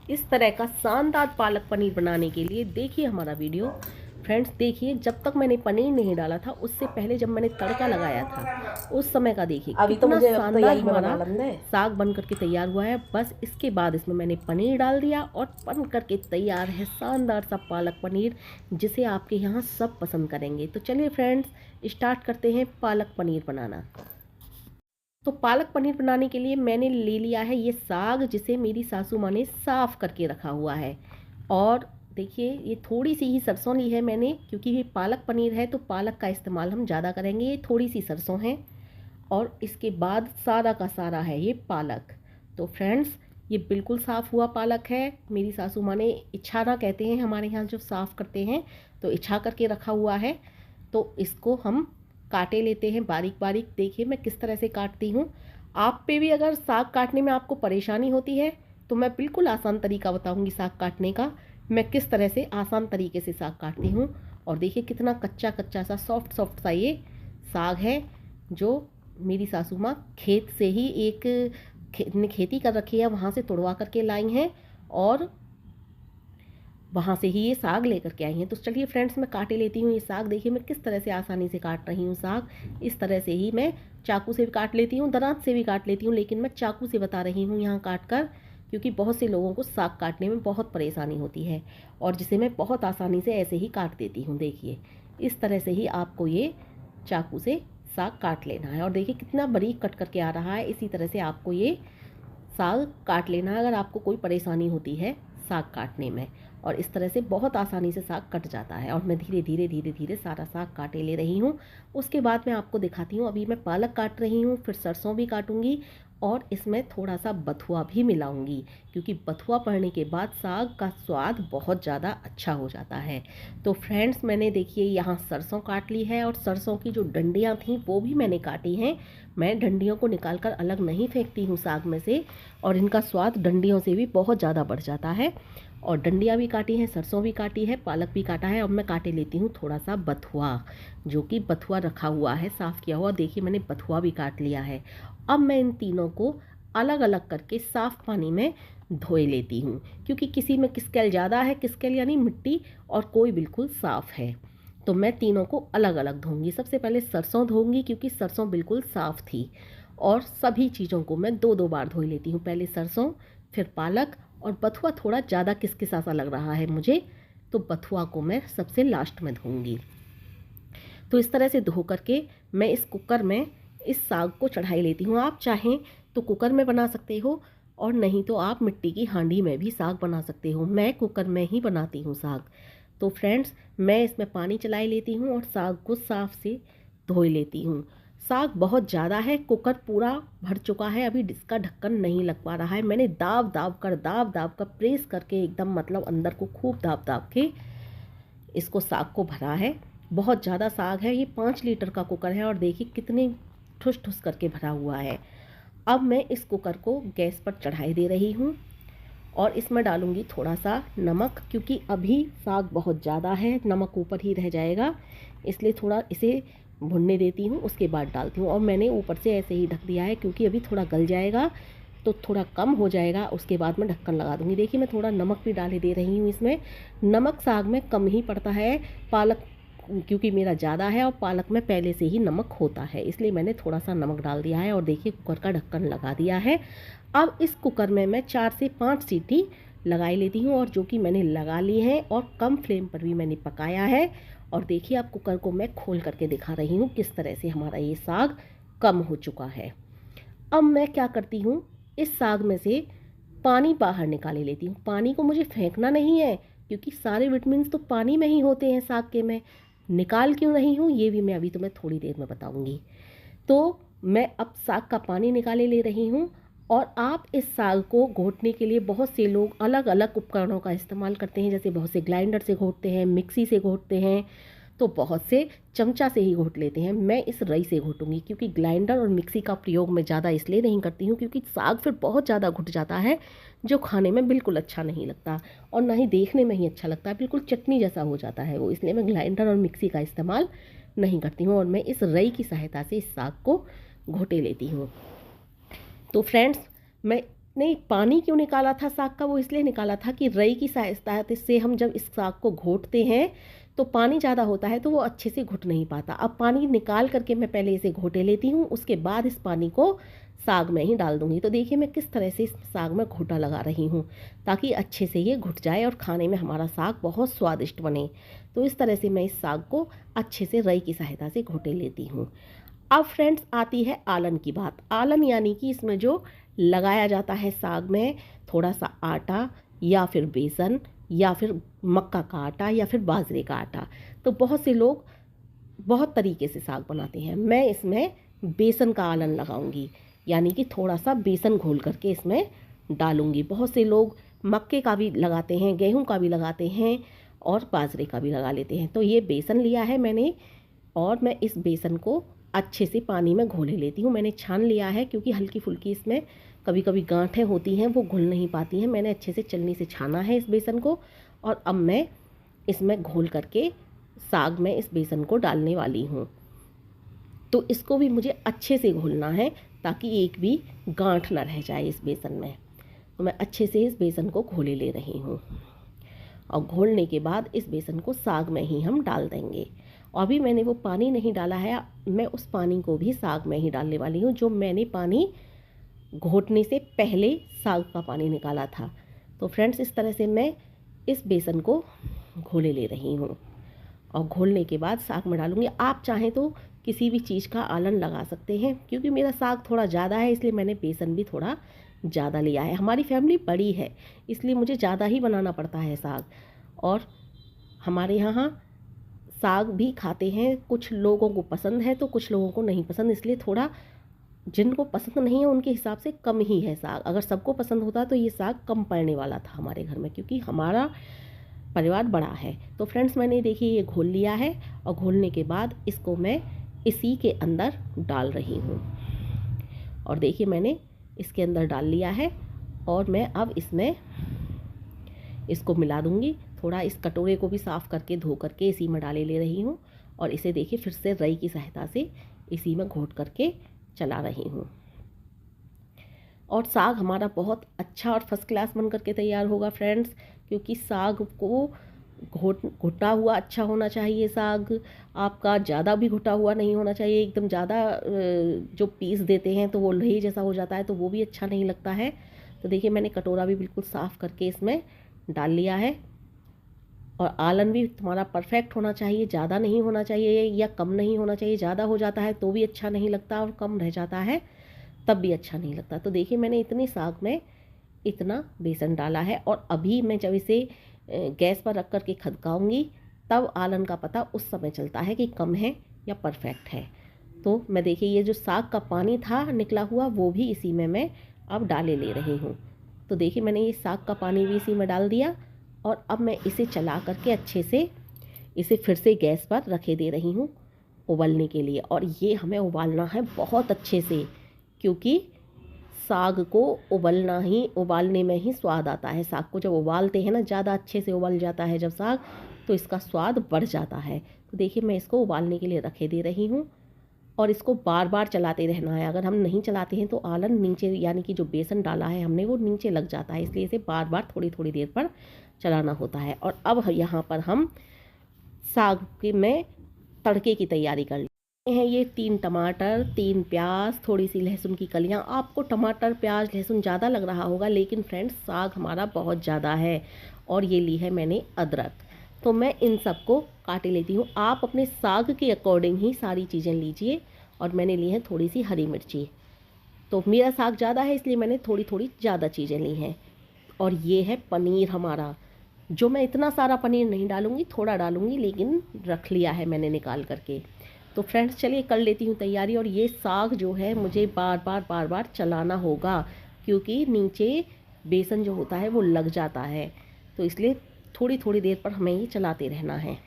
इस तरह का शानदार पालक पनीर बनाने के लिए देखिए हमारा वीडियो। फ्रेंड्स देखिए, जब तक मैंने पनीर नहीं डाला था उससे पहले जब मैंने तड़का लगाया था उस समय का देखिए अभी तो कितना मुझे अब शानदार तैयारी में बना हमारा लेना है। साग बन करके तैयार हुआ है। बस इसके बाद इसमें मैंने पनीर डाल दिया और बन करके तैयार है शानदार सा पालक पनीर, जिसे आपके यहाँ सब पसंद करेंगे। तो चलिए फ्रेंड्स स्टार्ट करते हैं पालक पनीर बनाना। तो पालक पनीर बनाने के लिए मैंने ले लिया है ये साग, जिसे मेरी सासू माँ ने साफ़ करके रखा हुआ है। और देखिए ये थोड़ी सी ही सरसों ली है मैंने, क्योंकि ये पालक पनीर है तो पालक का इस्तेमाल हम ज़्यादा करेंगे। ये थोड़ी सी सरसों है और इसके बाद सारा का सारा है ये पालक। तो फ्रेंड्स ये बिल्कुल साफ़ हुआ पालक है। मेरी सासू माँ ने इछाना कहते हैं हमारे यहाँ जो साफ़ करते हैं, तो इछा करके रखा हुआ है। तो इसको हम काटे लेते हैं बारीक बारीक। देखिए मैं किस तरह से काटती हूँ। आप पे भी अगर साग काटने में आपको परेशानी होती है तो मैं बिल्कुल आसान तरीका बताऊंगी साग काटने का। मैं किस तरह से आसान तरीके से साग काटती हूँ। और देखिए कितना कच्चा कच्चा सा सॉफ्ट सॉफ्ट सा ये साग है, जो मेरी सासू माँ खेत से ही खेती कर रखी है, वहाँ से तुड़वा करके लाई हैं और वहाँ से ही ये साग लेकर के आई हैं। तो चलिए फ्रेंड्स मैं काटे लेती हूँ ये साग। देखिए मैं किस तरह से आसानी से काट रही हूँ साग। इस तरह से ही मैं चाकू से भी काट लेती हूँ, दराज से भी काट लेती हूँ, लेकिन मैं चाकू से बता रही हूँ यहाँ काट कर, क्योंकि बहुत से लोगों को साग काटने में बहुत परेशानी होती है और जिसे मैं बहुत आसानी से ऐसे ही काट देती हूँ। देखिए इस तरह से ही आपको ये चाकू से साग काट लेना है। और देखिए कितना बारीक कट करके आ रहा है। इसी तरह से आपको ये साग काट लेना है अगर आपको कोई परेशानी होती है साग काटने में। और इस तरह से बहुत आसानी से साग कट जाता है। और मैं धीरे धीरे धीरे धीरे सारा साग काटे ले रही हूँ। उसके बाद मैं आपको दिखाती हूँ। अभी मैं पालक काट रही हूँ, फिर सरसों भी काटूंगी और इसमें थोड़ा सा बथुआ भी मिलाऊंगी, क्योंकि बथुआ पड़ने के बाद साग का स्वाद बहुत ज़्यादा अच्छा हो जाता है। तो फ्रेंड्स मैंने देखिए यहाँ सरसों काट ली है और सरसों की जो डंडियाँ थीं वो भी मैंने काटी हैं। मैं डंडियों को निकाल कर अलग नहीं फेंकती हूँ साग में से, और इनका स्वाद डंडियों से भी बहुत ज़्यादा बढ़ जाता है। और डंडियाँ भी काटी हैं, सरसों भी काटी है, पालक भी काटा है। अब मैं काटे लेती हूँ थोड़ा सा बथुआ, जो कि बथुआ रखा हुआ है साफ़ किया हुआ। देखिए मैंने बथुआ भी काट लिया है। अब मैं इन तीनों को अलग अलग करके साफ़ पानी में धोए लेती हूँ, क्योंकि किसी में किसकेल ज़्यादा है, किसकेल यानी मिट्टी, और कोई बिल्कुल साफ़ है। तो मैं तीनों को अलग अलग धोऊंगी। सबसे पहले सरसों धोऊंगी, क्योंकि सरसों बिल्कुल साफ़ थी। और सभी चीज़ों को मैं दो दो बार धो लेती हूँ, पहले सरसों फिर पालक। और बथुआ थोड़ा ज़्यादा किसकिसा सा लग रहा है मुझे, तो बथुआ को मैं सबसे लास्ट में धोऊंगी। तो इस तरह से धो करके मैं इस कुकर में इस साग को चढ़ाई लेती हूँ। आप चाहें तो कुकर में बना सकते हो, और नहीं तो आप मिट्टी की हांडी में भी साग बना सकते हो। मैं कुकर में ही बनाती हूँ साग। तो फ्रेंड्स मैं इसमें पानी चलाई लेती हूँ और साग को साफ से धो लेती हूँ। साग बहुत ज़्यादा है, कुकर पूरा भर चुका है, अभी इसका ढक्कन नहीं लग पा रहा है। मैंने दाब दाब कर प्रेस करके एकदम मतलब अंदर को खूब दाब दाब के इसको साग को भरा है। बहुत ज़्यादा साग है, ये 5 लीटर का कुकर है और देखिए कितने ठुस ठुस करके भरा हुआ है। अब मैं इस कुकर को गैस पर चढ़ाई दे रही हूँ और इसमें डालूंगी थोड़ा सा नमक, क्योंकि अभी साग बहुत ज़्यादा है, नमक ऊपर ही रह जाएगा, इसलिए थोड़ा इसे भुनने देती हूँ, उसके बाद डालती हूँ। और मैंने ऊपर से ऐसे ही ढक दिया है, क्योंकि अभी थोड़ा गल जाएगा तो थोड़ा कम हो जाएगा, उसके बाद मैं ढक्कन लगा दूँगी। देखिए मैं थोड़ा नमक भी डाले दे रही हूँ इसमें। नमक साग में कम ही पड़ता है, पालक क्योंकि मेरा ज़्यादा है और पालक में पहले से ही नमक होता है, इसलिए मैंने थोड़ा सा नमक डाल दिया है। और देखिए कुकर का ढक्कन लगा दिया है। अब इस कुकर में मैं 4 से 5 सीटी लगाई लेती हूँ, और जो कि मैंने लगा ली है और कम फ्लेम पर भी मैंने पकाया है। और देखिए अब कुकर को मैं खोल करके दिखा रही हूँ किस तरह से हमारा ये साग कम हो चुका है। अब मैं क्या करती हूँ, इस साग में से पानी बाहर निकाले लेती हूँ। पानी को मुझे फेंकना नहीं है, क्योंकि सारे विटामिन्स तो पानी में ही होते हैं साग के। मैं निकाल क्यों रही हूँ ये भी मैं अभी तुम्हें थोड़ी देर में बताऊँगी। तो मैं अब साग का पानी निकाले ले रही हूँ। और आप इस साग को घोटने के लिए बहुत से लोग अलग अलग उपकरणों का इस्तेमाल करते हैं, जैसे बहुत से ग्राइंडर से घोटते हैं, मिक्सी से घोटते हैं, तो बहुत से चमचा से ही घोट लेते हैं। मैं इस रई से घोटूंगी, क्योंकि ग्राइंडर और मिक्सी का प्रयोग मैं ज़्यादा इसलिए नहीं करती हूँ, क्योंकि साग फिर बहुत ज़्यादा घुट जाता है, जो खाने में बिल्कुल अच्छा नहीं लगता और ना ही देखने में ही अच्छा लगता है, बिल्कुल चटनी जैसा हो जाता है वो। इसलिए मैं ग्राइंडर और मिक्सी का इस्तेमाल नहीं करती हूँ, और मैं इस रई की सहायता से इस साग को घोटे लेती हूँ। तो फ्रेंड्स मैं नहीं, पानी क्यों निकाला था साग का, वो इसलिए निकाला था कि रई की सहायता से हम जब इस साग को घोटते हैं तो पानी ज़्यादा होता है तो वो अच्छे से घुट नहीं पाता। अब पानी निकाल करके मैं पहले इसे घोटे लेती हूँ, उसके बाद इस पानी को साग में ही डाल दूँगी। तो देखिए मैं किस तरह से इस साग में घोटा लगा रही हूँ ताकि अच्छे से ये घुट जाए और खाने में हमारा साग बहुत स्वादिष्ट बने। तो इस तरह से मैं इस साग को अच्छे से रई की सहायता से घोटे लेती हूँ। अब फ्रेंड्स आती है आलन की बात। आलन यानी कि इसमें जो लगाया जाता है साग में, थोड़ा सा आटा या फिर बेसन या फिर मक्का का आटा या फिर बाजरे का आटा। तो बहुत से लोग बहुत तरीके से साग बनाते हैं। मैं इसमें बेसन का आलन लगाऊंगी, यानी कि थोड़ा सा बेसन घोल करके इसमें डालूंगी। बहुत से लोग मक्के का भी लगाते हैं, गेहूं का भी लगाते हैं और बाजरे का भी लगा लेते हैं। तो ये बेसन लिया है मैंने और मैं इस बेसन को अच्छे से पानी में घोले लेती हूँ। मैंने छान लिया है क्योंकि हल्की फुल्की इसमें कभी कभी गांठें होती हैं, वो घुल नहीं पाती हैं। मैंने अच्छे से छलनी से छाना है इस बेसन को और अब मैं इसमें घोल करके साग में इस बेसन को डालने वाली हूँ। तो इसको भी मुझे अच्छे से घोलना है ताकि एक भी गांठ ना रह जाए इस बेसन में। तो मैं अच्छे से इस बेसन को घोले ले रही हूँ और घोलने के बाद इस बेसन को साग में ही हम डाल देंगे। और अभी मैंने वो पानी नहीं डाला है, मैं उस पानी को भी साग में ही डालने वाली हूँ जो मैंने पानी घोटने से पहले साग का पानी निकाला था। तो फ्रेंड्स इस तरह से मैं इस बेसन को घोले ले रही हूँ और घोलने के बाद साग में डालूँगी। आप चाहें तो किसी भी चीज़ का आलन लगा सकते हैं। क्योंकि मेरा साग थोड़ा ज़्यादा है इसलिए मैंने बेसन भी थोड़ा ज़्यादा लिया है। हमारी फैमिली बड़ी है इसलिए मुझे ज़्यादा ही बनाना पड़ता है साग। और हमारे यहाँ साग भी खाते हैं, कुछ लोगों को पसंद है तो कुछ लोगों को नहीं पसंद, इसलिए थोड़ा जिनको पसंद नहीं है उनके हिसाब से कम ही है साग। अगर सबको पसंद होता तो ये साग कम पड़ने वाला था हमारे घर में, क्योंकि हमारा परिवार बड़ा है। तो फ्रेंड्स मैंने देखिए ये घोल लिया है और घोलने के बाद इसको मैं इसी के अंदर डाल रही हूँ। और देखिए मैंने इसके अंदर डाल लिया है और मैं अब इसमें इसको मिला दूँगी। थोड़ा इस कटोरे को भी साफ़ करके धो करके इसी में डाले ले रही हूँ और इसे देखिए फिर से रई की सहायता से इसी में घोट करके चला रही हूँ। और साग हमारा बहुत अच्छा और फर्स्ट क्लास बन करके तैयार होगा फ्रेंड्स, क्योंकि साग को घुटा हुआ अच्छा होना चाहिए। साग आपका ज़्यादा भी घुटा हुआ नहीं होना चाहिए, एकदम ज़्यादा जो पीस देते हैं तो वो लोहे जैसा हो जाता है तो वो भी अच्छा नहीं लगता है। तो देखिए मैंने कटोरा भी बिल्कुल साफ़ करके इसमें डाल लिया है। और आलन भी तुम्हारा परफेक्ट होना चाहिए, ज़्यादा नहीं होना चाहिए या कम नहीं होना चाहिए। ज़्यादा हो जाता है तो भी अच्छा नहीं लगता और कम रह जाता है तब भी अच्छा नहीं लगता। तो देखिए मैंने इतनी साग में इतना बेसन डाला है और अभी मैं जब इसे गैस पर रख कर के खदकाऊंगी तब आलन का पता उस समय चलता है कि कम है या परफेक्ट है। तो मैं देखिए ये जो साग का पानी था निकला हुआ वो भी इसी में मैं अब डाले ले रही हूँ। तो देखिए मैंने ये साग का पानी भी इसी में डाल दिया और अब मैं इसे चला करके अच्छे से इसे फिर से गैस पर रखे दे रही हूँ उबलने के लिए। और ये हमें उबालना है बहुत अच्छे से, क्योंकि साग को उबालने में ही स्वाद आता है। साग को जब उबालते हैं ना, ज़्यादा अच्छे से उबल जाता है जब साग, तो इसका स्वाद बढ़ जाता है। तो देखिए मैं इसको उबालने के लिए रखे दे रही हूँ और इसको बार बार चलाते रहना है। अगर हम नहीं चलाते हैं तो आलन नीचे, यानी कि जो बेसन डाला है हमने, वो नीचे लग जाता है, इसलिए इसे बार बार थोड़ी थोड़ी देर पर चलाना होता है। और अब यहाँ पर हम साग में तड़के की तैयारी कर लेते हैं। ये 3 टमाटर, 3 प्याज, थोड़ी सी लहसुन की कलियां। आपको टमाटर प्याज लहसुन ज़्यादा लग रहा होगा, लेकिन फ्रेंड्स साग हमारा बहुत ज़्यादा है। और ये ली है मैंने अदरक, तो मैं इन सबको काट लेती हूँ। आप अपने साग के अकॉर्डिंग ही सारी चीज़ें लीजिए। और मैंने ली है थोड़ी सी हरी मिर्ची, तो मेरा साग ज़्यादा है इसलिए मैंने थोड़ी थोड़ी ज़्यादा चीज़ें ली हैं। और ये है पनीर हमारा, जो मैं इतना सारा पनीर नहीं डालूँगी, थोड़ा डालूँगी, लेकिन रख लिया है मैंने निकाल करके। तो फ्रेंड्स चलिए कर लेती हूँ तैयारी। और ये साग जो है मुझे बार बार चलाना होगा, क्योंकि नीचे बेसन जो होता है वो लग जाता है, तो इसलिए थोड़ी थोड़ी देर पर हमें ये चलाते रहना है।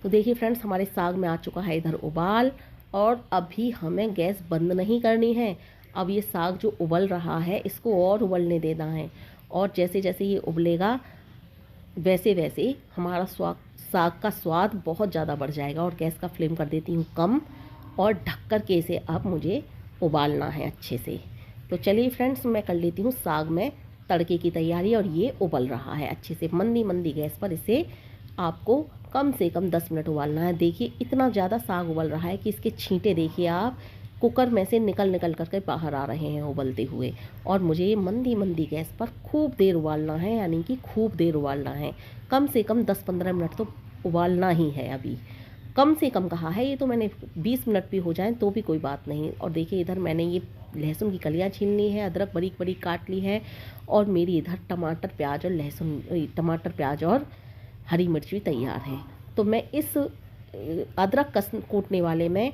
तो देखिए फ्रेंड्स हमारे साग में आ चुका है इधर उबाल, और अभी हमें गैस बंद नहीं करनी है। अब ये साग जो उबल रहा है इसको और उबलने देना है, और जैसे जैसे ये उबलेगा वैसे वैसे हमारा साग का स्वाद बहुत ज़्यादा बढ़ जाएगा। और गैस का फ्लेम कर देती हूँ कम और ढक कर के इसे अब मुझे उबालना है अच्छे से। तो चलिए फ्रेंड्स, मैं कर लेती हूँ साग में तड़के की तैयारी। और ये उबल रहा है अच्छे से, मंदी मंदी गैस पर इसे आपको कम से कम 10 मिनट उबालना है। देखिए इतना ज़्यादा साग उबल रहा है कि इसके छींटे देखिए आप कुकर में से निकल निकल करके बाहर आ रहे हैं उबलते हुए। और मुझे ये मंदी मंदी गैस पर खूब देर उबालना है, यानी कि खूब देर उबालना है, कम से कम 10-15 मिनट तो उबालना ही है। अभी कम से कम कहा है, ये तो मैंने 20 मिनट भी हो जाएं तो भी कोई बात नहीं। और देखिए इधर मैंने ये लहसुन की कलियां छीन ली है, अदरक बरीक बरीक काट ली है, और मेरी इधर टमाटर प्याज और टमाटर प्याज और हरी मिर्च भी तैयार है। तो मैं इस अदरक कस कूटने वाले में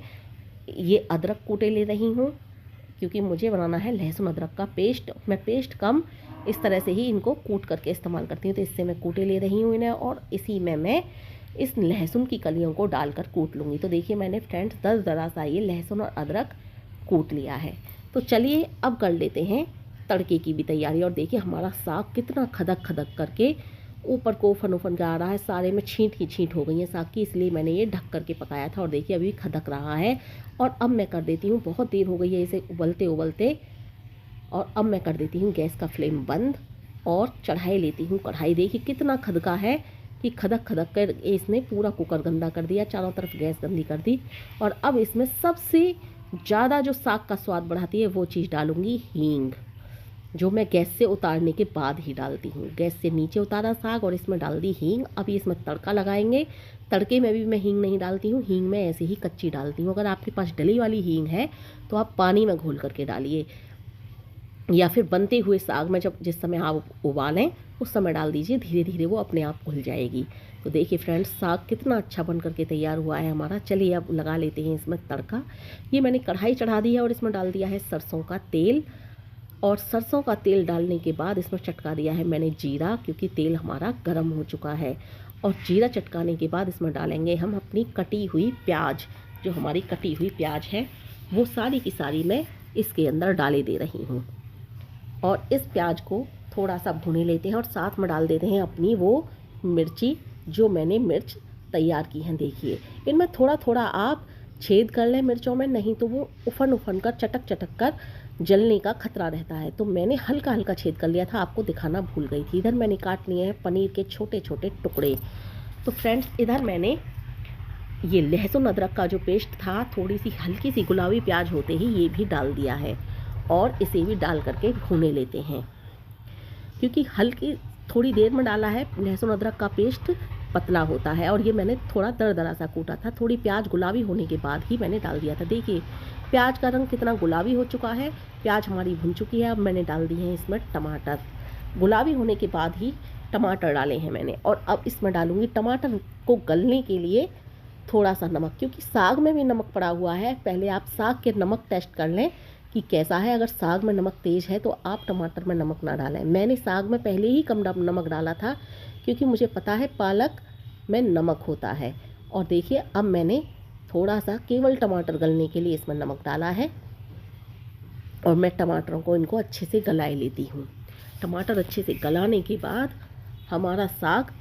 ये अदरक कूटे ले रही हूँ, क्योंकि मुझे बनाना है लहसुन अदरक का पेस्ट। मैं पेस्ट कम इस तरह से ही इनको कूट करके इस्तेमाल करती हूँ, तो इससे मैं कूटे ले रही हूँ इन्हें। और इसी में मैं इस लहसुन की कलियों को डालकर कूट लूँगी। तो देखिए मैंने फ्रेंड्स दरदरा सा ये लहसुन और अदरक कूट लिया है। तो चलिए अब कर लेते हैं तड़के की भी तैयारी। और देखिए हमारा साग कितना खदक खदक करके ऊपर को उफन उफन जा रहा है, सारे में छींट ही छींट हो गई है साग की, इसलिए मैंने ये ढक करके पकाया था। और देखिए अभी खदक रहा है। और अब मैं कर देती हूँ, बहुत देर हो गई है इसे उबलते उबलते, और अब मैं कर देती हूँ गैस का फ्लेम बंद और चढ़ाई लेती हूँ कढ़ाई। देखिए कितना खदका है कि खदक खदक कर इसने पूरा कुकर गंदा कर दिया, चारों तरफ गैस गंदी कर दी। और अब इसमें सबसे ज़्यादा जो साग का स्वाद बढ़ाती है वो चीज़ डालूंगी, हींग, जो मैं गैस से उतारने के बाद ही डालती हूँ। गैस से नीचे उतारा साग और इसमें डाल दी हींग। अभी इसमें तड़का लगाएंगे। तड़के में भी मैं हींग नहीं डालती हूँ, हींग मैं ऐसे ही कच्ची डालती हूँ। अगर आपके पास डली वाली हींग है तो आप पानी में घोल करके डालिए, या फिर बनते हुए साग में जब जिस समय आप उबालें उस समय डाल दीजिए, धीरे धीरे वो अपने आप घुल जाएगी। तो देखिए फ्रेंड्स साग कितना अच्छा बन करके तैयार हुआ है हमारा। चलिए अब लगा लेते हैं इसमें तड़का। ये मैंने कढ़ाई चढ़ा दी है और इसमें डाल दिया है सरसों का तेल। और सरसों का तेल डालने के बाद इसमें चटका दिया है मैंने जीरा, क्योंकि तेल हमारा गर्म हो चुका है। और जीरा चटकाने के बाद इसमें डालेंगे हम अपनी कटी हुई प्याज। जो हमारी कटी हुई प्याज है वो सारी की सारी मैं इसके अंदर डाले दे रही हूँ। और इस प्याज को थोड़ा सा भुने लेते हैं और साथ में डाल देते हैं अपनी वो मिर्ची, जो मैंने मिर्च तैयार की हैं। देखिए इनमें थोड़ा थोड़ा आप छेद कर लें मिर्चों में, नहीं तो वो उफन उफन कर चटक चटक कर जलने का खतरा रहता है। तो मैंने हल्का हल्का छेद कर लिया था, आपको दिखाना भूल गई थी। इधर मैंने काट लिए हैं पनीर के छोटे छोटे टुकड़े। तो फ्रेंड्स इधर मैंने ये लहसुन अदरक का जो पेस्ट था, थोड़ी सी हल्की सी गुलाबी प्याज होते ही ये भी डाल दिया है। और इसे भी डाल करके भूने लेते हैं, क्योंकि हल्की थोड़ी देर में डाला है। लहसुन अदरक का पेस्ट पतला होता है और ये मैंने थोड़ा दरदरा सा कूटा था। थोड़ी प्याज गुलाबी होने के बाद ही मैंने डाल दिया था। देखिए प्याज का रंग कितना गुलाबी हो चुका है, प्याज हमारी भुन चुकी है। अब मैंने डाल दिए हैं इसमें टमाटर, गुलाबी होने के बाद ही टमाटर डाले हैं मैंने। और अब इसमें डालूंगी टमाटर को गलने के लिए थोड़ा सा नमक, क्योंकि साग में भी नमक पड़ा हुआ है। पहले आप साग के नमक टेस्ट कर लें कि कैसा है। अगर साग में नमक तेज़ है तो आप टमाटर में नमक ना डालें। मैंने साग में पहले ही कम नमक डाला था, क्योंकि मुझे पता है पालक में नमक होता है। और देखिए अब मैंने थोड़ा सा केवल टमाटर गलने के लिए इसमें नमक डाला है। और मैं टमाटरों को इनको अच्छे से गलाए लेती हूँ। टमाटर अच्छे से गलाने के बाद हमारा साग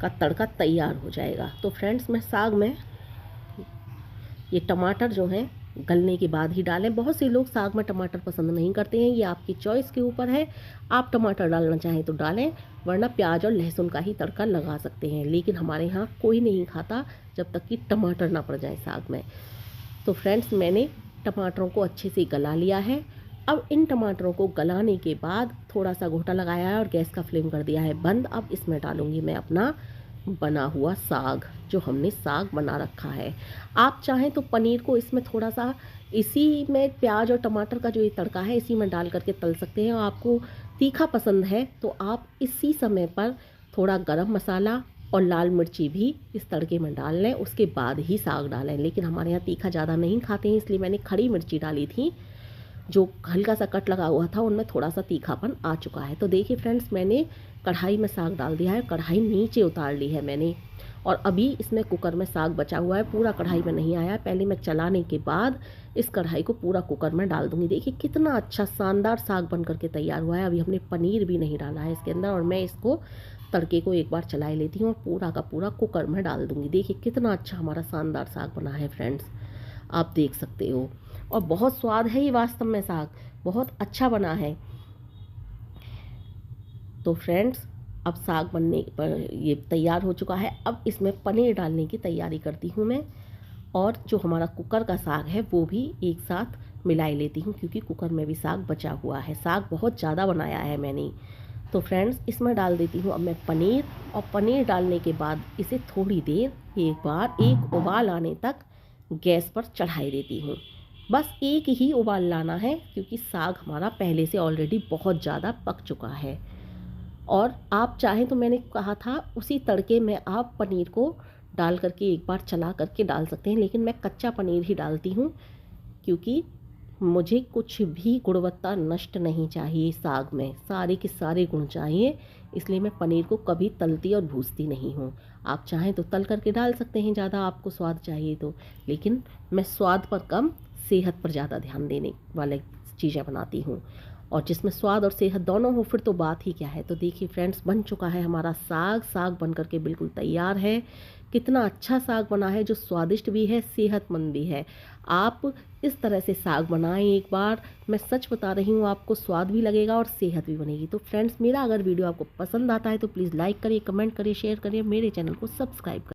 का तड़का तैयार हो जाएगा। तो फ्रेंड्स मैं साग में ये टमाटर जो हैं गलने के बाद ही डालें। बहुत से लोग साग में टमाटर पसंद नहीं करते हैं, ये आपकी चॉइस के ऊपर है। आप टमाटर डालना चाहें तो डालें, वरना प्याज और लहसुन का ही तड़का लगा सकते हैं। लेकिन हमारे यहाँ कोई नहीं खाता जब तक कि टमाटर ना पड़ जाए साग में। तो फ्रेंड्स मैंने टमाटरों को अच्छे से गला लिया है। अब इन टमाटरों को गलाने के बाद थोड़ा सा घोटा लगाया है और गैस का फ्लेम कर दिया है बंद। अब इसमें डालूंगी मैं अपना बना हुआ साग, जो हमने साग बना रखा है। आप चाहें तो पनीर को इसमें थोड़ा सा इसी में प्याज और टमाटर का जो ये तड़का है इसी में डाल करके तल सकते हैं। और आपको तीखा पसंद है तो आप इसी समय पर थोड़ा गरम मसाला और लाल मिर्ची भी इस तड़के में डाल लें, उसके बाद ही साग डालें। लेकिन हमारे यहाँ तीखा ज़्यादा नहीं खाते हैं, इसलिए मैंने खड़ी मिर्ची डाली थी। जो हल्का सा कट लगा हुआ था उनमें थोड़ा सा तीखापन आ चुका है। तो देखिए फ्रेंड्स मैंने कढ़ाई में साग डाल दिया है, कढ़ाई नीचे उतार ली है मैंने। और अभी इसमें कुकर में साग बचा हुआ है, पूरा कढ़ाई में नहीं आया है। पहले मैं चलाने के बाद इस कढ़ाई को पूरा कुकर में डाल दूंगी। देखिए कितना अच्छा शानदार साग बन करके तैयार हुआ है। अभी हमने पनीर भी नहीं डाला है इसके अंदर। और मैं इसको तड़के को एक बार चला लेती हूँ और पूरा का पूरा कुकर में डाल दूंगी। देखिए कितना अच्छा हमारा शानदार साग बना है फ्रेंड्स, आप देख सकते हो। और बहुत स्वाद है ये वास्तव में साग, बहुत अच्छा बना है। तो फ्रेंड्स, अब साग बनने पर ये तैयार हो चुका है। अब इसमें पनीर डालने की तैयारी करती हूँ मैं, और जो हमारा कुकर का साग है वो भी एक साथ मिला लेती हूँ, क्योंकि कुकर में भी साग बचा हुआ है। साग बहुत ज़्यादा बनाया है मैंने। तो फ्रेंड्स, इसमें डाल देती हूँ अब मैं पनीर, और पनीर डालने के बाद इसे थोड़ी देर एक बार एक उबाल आने तक गैस पर चढ़ाई देती हूँ। बस एक ही उबाल लाना है, क्योंकि साग हमारा पहले से ऑलरेडी बहुत ज़्यादा पक चुका है। और आप चाहें तो मैंने कहा था उसी तड़के में आप पनीर को डाल करके एक बार चला करके डाल सकते हैं, लेकिन मैं कच्चा पनीर ही डालती हूँ, क्योंकि मुझे कुछ भी गुणवत्ता नष्ट नहीं चाहिए। साग में सारे के सारे गुण चाहिए, इसलिए मैं पनीर को कभी तलती और भूनती नहीं हूँ। आप चाहें तो तल करके डाल सकते हैं, ज़्यादा आपको स्वाद चाहिए तो, लेकिन मैं स्वाद पर कम, सेहत पर ज़्यादा ध्यान देने वाले चीज़ें बनाती हूँ। और जिसमें स्वाद और सेहत दोनों हो फिर तो बात ही क्या है। तो देखिए फ्रेंड्स, बन चुका है हमारा साग। साग बन करके बिल्कुल तैयार है। कितना अच्छा साग बना है, जो स्वादिष्ट भी है, सेहतमंद भी है। आप इस तरह से साग बनाएं एक बार, मैं सच बता रही हूँ, आपको स्वाद भी लगेगा और सेहत भी बनेगी। तो फ्रेंड्स, मेरा अगर वीडियो आपको पसंद आता है तो प्लीज़ लाइक करिए, कमेंट करिए, शेयर करिए, मेरे चैनल को सब्सक्राइब करिए।